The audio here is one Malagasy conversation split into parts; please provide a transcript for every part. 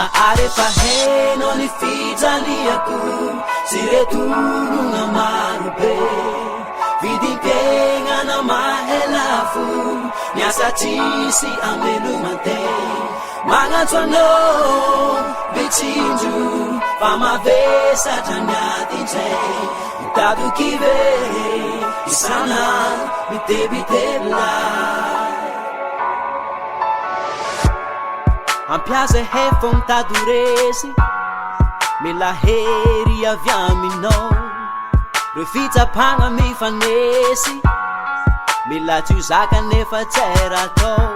Sana arefa heno ni fijaliako siretulunga marobe vidim-piaigna na mahelafo niasa tsisy amelomante magnantso anao mitsinjo fa mavesatra niatintsay mitadoky ve isana mitebitebylay ampiasa hefo mitady resy mila hery avy aminao reo fitsapagna mifanesy mila tsy zaka nefa tsara atao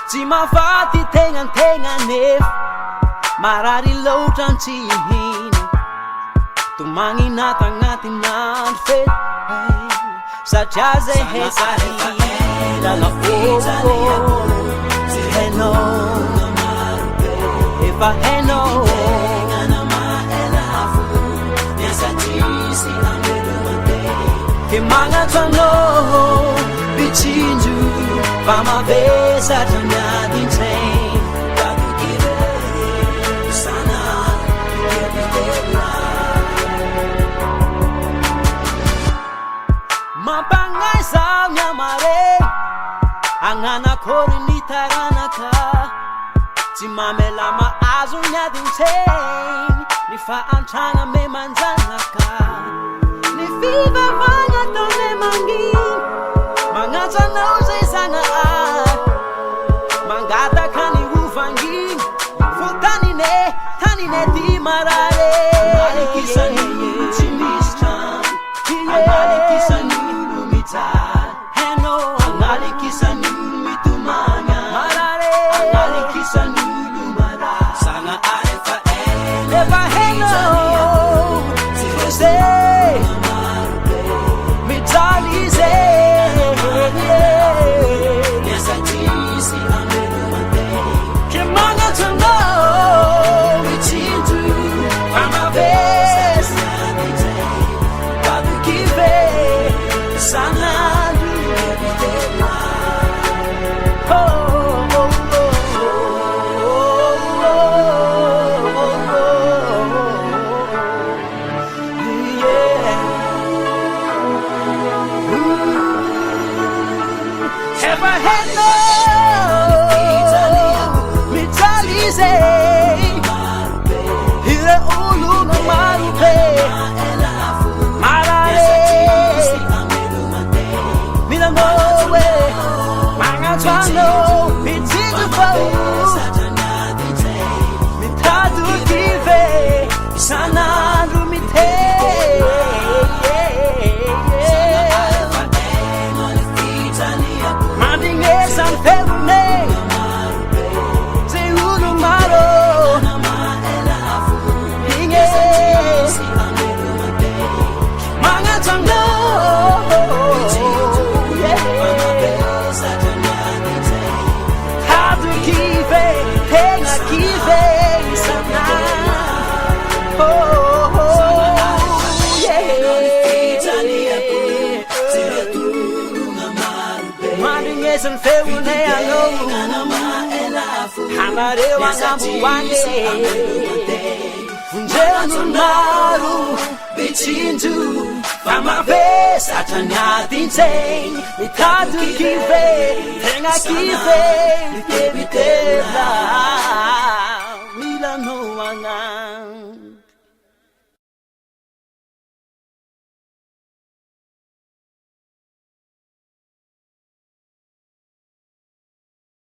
tsy mahafaty tegna nefa marary loatra tsy hihina tomagnina tagnatin'andro fety satria zay hesahilana tsy hainao efa hainao ke magnantso anao mitsinjo fa mavesatra miadintsay tadoky ve sana mampagnay zaho miamare agnanakory ny taranaka tsy mamela mahazo miadintsay ny faantragna me manjanaka ny fivavagna ataone manginy magnantso anao zay zagnahary mangataka ny hovanginy fo tanine ty marare analikisany tsy misy trano analikisany olo mijaly hainao analikisany olo mitomagna marare analikisany olo marary zagnahary efa hainao tsy fosey mijaly zay niasa tsisy amelomante ke magnantso anao mitsinjo fa mavesy tadoky ve sanandro ever had no mitalize hire ulu no marupe marare milangowe mangatwano mitiju fau mitadu kive sanandu mite San Febune say uno maro hinge mangatanga how to keep it tenga kive sana San Febune ano hanarewa ngamuwane funjenu maru bitsinju famavesatra niadintsay mitady kive tegna kive mitebite